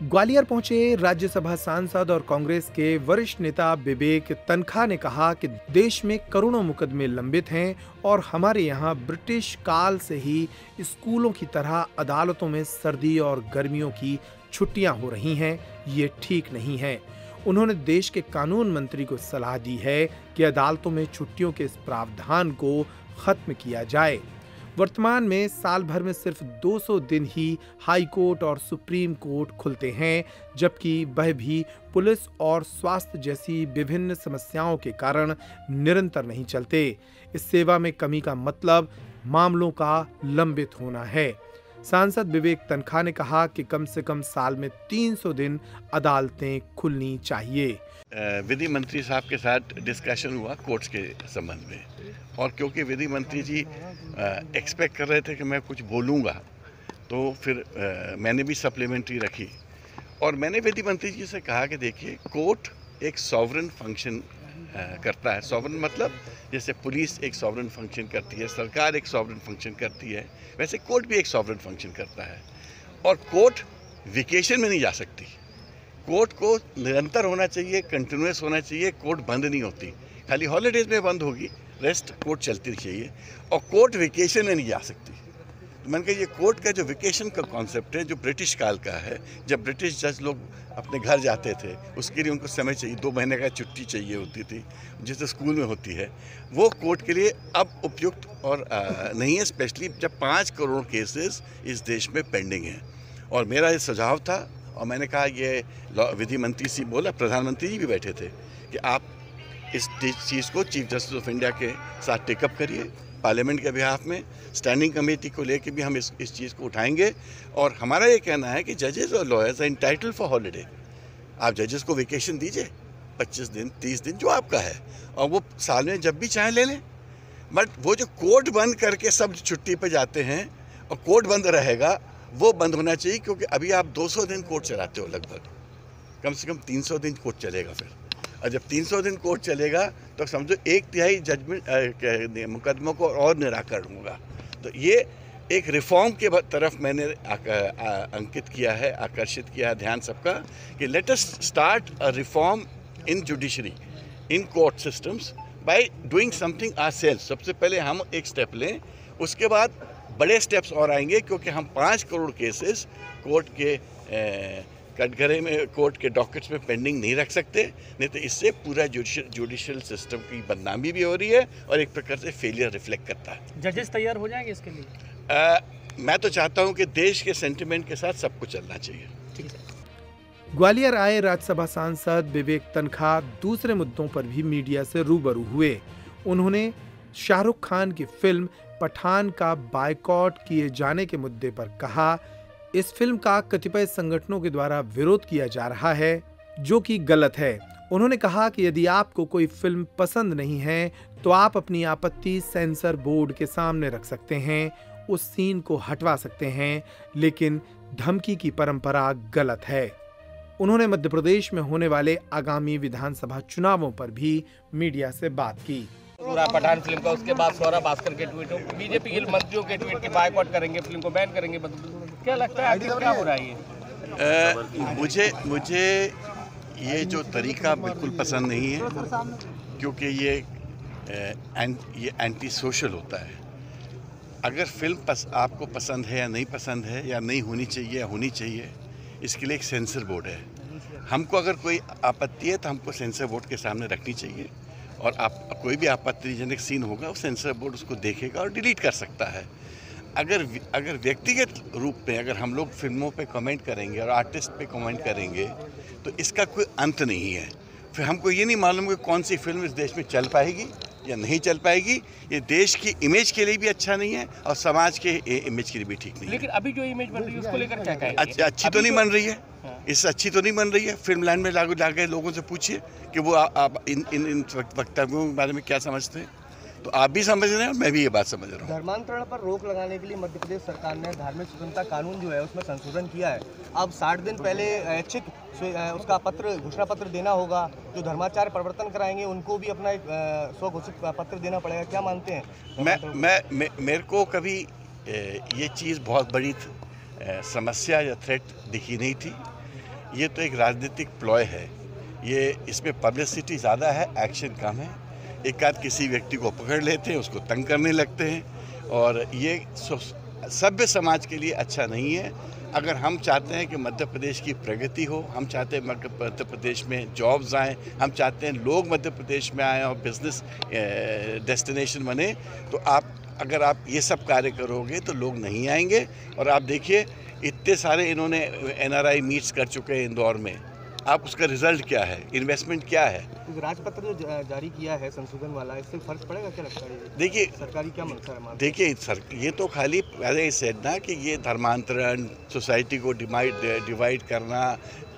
ग्वालियर पहुंचे राज्यसभा सांसद और कांग्रेस के वरिष्ठ नेता विवेक तनखा ने कहा कि देश में करोड़ों मुकदमे लंबित हैं और हमारे यहाँ ब्रिटिश काल से ही स्कूलों की तरह अदालतों में सर्दी और गर्मियों की छुट्टियां हो रही हैं। ये ठीक नहीं है। उन्होंने देश के कानून मंत्री को सलाह दी है कि अदालतों में छुट्टियों के इस प्रावधान को खत्म किया जाए। वर्तमान में साल भर में सिर्फ 200 दिन ही हाई कोर्ट और सुप्रीम कोर्ट खुलते हैं, जबकि वह भी पुलिस और स्वास्थ्य जैसी विभिन्न समस्याओं के कारण निरंतर नहीं चलते। इस सेवा में कमी का मतलब मामलों का लंबित होना है। सांसद विवेक तनखा ने कहा कि कम से कम साल में 300 दिन अदालतें खुलनी चाहिए। विधि मंत्री साहब के साथ डिस्कशन हुआ कोर्ट्स के संबंध में, और क्योंकि विधि मंत्री जी एक्सपेक्ट कर रहे थे कि मैं कुछ बोलूँगा, तो फिर मैंने भी सप्लीमेंट्री रखी और मैंने विधि मंत्री जी से कहा कि देखिए, कोर्ट एक सॉवरन फंक्शन करता है। सॉवरन मतलब जैसे पुलिस एक सॉवरन फंक्शन करती है, सरकार एक सॉवरन फंक्शन करती है, वैसे कोर्ट भी एक सॉवरन फंक्शन करता है। और कोर्ट वेकेशन में नहीं जा सकती। कोर्ट को निरंतर होना चाहिए, कंटिन्यूस होना चाहिए। कोर्ट बंद नहीं होती, खाली हॉलीडेज में बंद होगी, रेस्ट कोर्ट चलती चाहिए। और कोर्ट वेकेशन में नहीं जा सकती। तो मैंने कहा ये कोर्ट का जो वेकेशन का कॉन्सेप्ट है, जो ब्रिटिश काल का है, जब ब्रिटिश जज लोग अपने घर जाते थे, उसके लिए उनको समय चाहिए, 2 महीने का छुट्टी चाहिए होती थी, जैसे स्कूल में होती है, वो कोर्ट के लिए अब उपयुक्त और नहीं है, स्पेशली जब 5 करोड़ केसेस इस देश में पेंडिंग हैं। और मेरा ये सुझाव था, और मैंने कहा ये विधि मंत्री से बोला, प्रधानमंत्री जी भी बैठे थे, कि आप इस चीज़ को चीफ जस्टिस ऑफ इंडिया के साथ टेकअप करिए। पार्लियामेंट के बिहाफ में स्टैंडिंग कमेटी को लेके भी हम इस चीज़ को उठाएंगे। और हमारा ये कहना है कि जजेस और lawyers are entitled for holiday. आप जजेस को वेकेशन दीजिए, 25 दिन 30 दिन जो आपका है, और वो साल में जब भी चाहे ले लें। बट वो जो कोर्ट बंद करके सब छुट्टी पे जाते हैं और कोर्ट बंद रहेगा, वो बंद होना चाहिए। क्योंकि अभी आप 200 दिन कोर्ट चलाते हो, लगभग कम से कम 300 दिन कोर्ट चलेगा फिर। और जब 300 दिन कोर्ट चलेगा तो समझो 1/3 जजमेंट मुकदमों को और निराकरण होगा। तो ये एक रिफॉर्म के तरफ मैंने अंकित किया है, आकर्षित किया है ध्यान सबका, कि let us start a reform in judiciary, in court systems, by doing something ourselves. सबसे पहले हम एक स्टेप लें, उसके बाद बड़े स्टेप्स और आएंगे। क्योंकि हम 5 करोड़ केसेस कोर्ट के कटघरे में, कोर्ट के डॉकेट्स में पेंडिंग नहीं रख सकते। नहीं तो इससे पूरा जुडिशियल सिस्टम की बदनामी भी हो रही है और एक प्रकार से फेलियर रिफ्लेक्ट करता है। जजेस तैयार हो जाएंगे इसके लिए? मैं तो चाहता हूं कि देश के सेंटिमेंट के साथ सब कुछ चलना चाहिए। ठीक है। ग्वालियर आए राज्यसभा सांसद विवेक तनखा दूसरे मुद्दों पर भी मीडिया से रूबरू हुए। उन्होंने शाहरुख खान की फिल्म पठान का बायकॉट किए जाने के मुद्दे पर कहा, इस फिल्म का कतिपय संगठनों के द्वारा विरोध किया जा रहा है, जो कि गलत है। उन्होंने कहा कि यदि आपको कोई फिल्म पसंद नहीं है तो आप अपनी आपत्ति सेंसर बोर्ड के सामने रख सकते हैं, उस सीन को हटवा सकते हैं, लेकिन धमकी की परंपरा गलत है। उन्होंने मध्य प्रदेश में होने वाले आगामी विधानसभा चुनावों पर भी मीडिया से बात की। पूरा पठान फिल्म का, उसके बाद सौरभ भास्कर के ट्वीट, बीजेपी के मंत्रियों के ट्वीट की बायकॉट करेंगे, फिल्म को बैन करेंगे। क्या लगता है आखिर क्या हो रहा है? मुझे ये जो तरीका बिल्कुल पसंद नहीं है, क्योंकि ये एंटी सोशल होता है। अगर फिल्म आपको पसंद है या नहीं पसंद है, या नहीं होनी चाहिए या होनी चाहिए, इसके लिए एक सेंसर बोर्ड है। हमको अगर कोई आपत्ति है तो हमको सेंसर बोर्ड के सामने रखनी चाहिए, और आप कोई भी आपत्तिजनक सीन होगा वो सेंसर बोर्ड उसको देखेगा और डिलीट कर सकता है। अगर व्यक्तिगत रूप में अगर हम लोग फिल्मों पे कमेंट करेंगे और आर्टिस्ट पे कमेंट करेंगे तो इसका कोई अंत नहीं है। फिर हमको ये नहीं मालूम कि कौन सी फिल्म इस देश में चल पाएगी या नहीं चल पाएगी। ये देश की इमेज के लिए भी अच्छा नहीं है और समाज के इमेज के लिए भी ठीक नहीं है। लेकिन अभी जो इमेज बन रही है उसको लेकर क्या कहेंगे? अच्छी तो नहीं बन रही है, इससे अच्छी तो नहीं बन रही है। फिल्म लाइन में लागे लोगों से पूछिए कि वो आप इन वक्तव्यों के बारे में क्या समझते हैं। तो आप भी समझ रहे हैं और मैं भी ये बात समझ रहा हूँ। धर्मांतरण पर रोक लगाने के लिए मध्य प्रदेश सरकार ने धार्मिक स्वतंत्रता कानून जो है उसमें संशोधन किया है। अब 60 दिन पहले ऐच्छिक उसका घोषणा पत्र देना होगा। जो धर्माचार्य परिवर्तन कराएंगे उनको भी अपना एक स्वघोषित पत्र देना पड़ेगा। क्या मानते हैं? मेरे को कभी ये चीज़ बहुत बड़ी समस्या या थ्रेट दिखी नहीं थी। ये तो एक राजनीतिक प्लॉय है। ये इसमें पब्लिसिटी ज़्यादा है, एक्शन कम है। एक आध किसी व्यक्ति को पकड़ लेते हैं, उसको तंग करने लगते हैं और ये सभ्य समाज के लिए अच्छा नहीं है। अगर हम चाहते हैं कि मध्य प्रदेश की प्रगति हो, हम चाहते हैं मध्य प्रदेश में जॉब्स आएँ, हम चाहते हैं लोग मध्य प्रदेश में आएँ और बिजनेस डेस्टिनेशन बने, तो अगर आप ये सब कार्य करोगे तो लोग नहीं आएंगे। और आप देखिए इतने सारे इन्होंने NRI मीट्स कर चुके हैं इंदौर में, आप उसका रिजल्ट क्या है, इन्वेस्टमेंट क्या है? राजपत्र जो जारी किया है संशोधन वाला, इससे फर्क पड़ेगा क्या लगता है? देखिए सरकारी क्या मंशा है? देखिए सर, ये तो खाली पहले सेड ना कि ये धर्मांतरण, सोसाइटी को डिवाइड करना,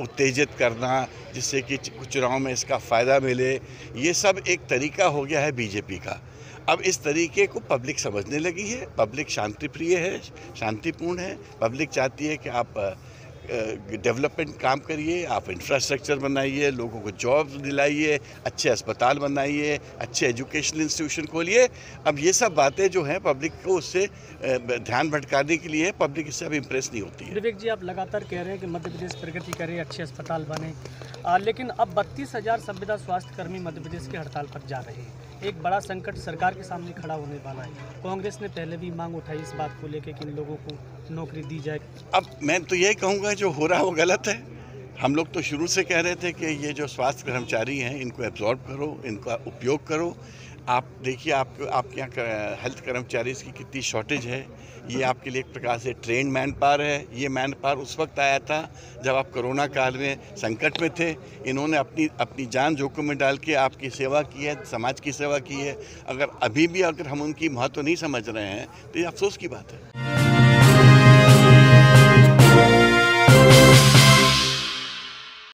उत्तेजित करना, जिससे कि चुनाव में इसका फ़ायदा मिले, ये सब एक तरीका हो गया है बीजेपी का। अब इस तरीके को पब्लिक समझने लगी है। पब्लिक शांतिप्रिय है, शांतिपूर्ण है। पब्लिक चाहती है कि आप डेवलपमेंट काम करिए, आप इंफ्रास्ट्रक्चर बनाइए, लोगों को जॉब दिलाइए, अच्छे अस्पताल बनाइए, अच्छे एजुकेशनल इंस्टीट्यूशन खोलिए। अब ये सब बातें जो हैं पब्लिक को उससे ध्यान भटकाने के लिए, पब्लिक इससे अब इम्प्रेस नहीं होती है। विवेक जी, आप लगातार कह रहे हैं कि मध्य प्रदेश प्रगति करे, अच्छे अस्पताल बने, लेकिन अब 32,000 संविदा स्वास्थ्य कर्मी मध्य प्रदेश की हड़ताल पर जा रहे हैं। एक बड़ा संकट सरकार के सामने खड़ा होने वाला है। कांग्रेस ने पहले भी मांग उठाई इस बात को लेकर कि इन लोगों को नौकरी दी जाए। अब मैं तो यही कहूँगा जो हो रहा है वो गलत है। हम लोग तो शुरू से कह रहे थे कि ये जो स्वास्थ्य कर्मचारी हैं इनको एब्जॉर्ब करो, इनका उपयोग करो। आप देखिए आपके यहाँ हेल्थ कर्मचारीज की कितनी शॉर्टेज है। ये आपके लिए एक प्रकार से ट्रेंड मैन पावर है। ये मैन पावर उस वक्त आया था जब आप कोरोना काल में संकट में थे। इन्होंने अपनी जान जोखिम में डाल के आपकी सेवा की है, समाज की सेवा की है। अगर अभी भी हम उनकी महत्व नहीं समझ रहे हैं तो ये अफसोस की बात है।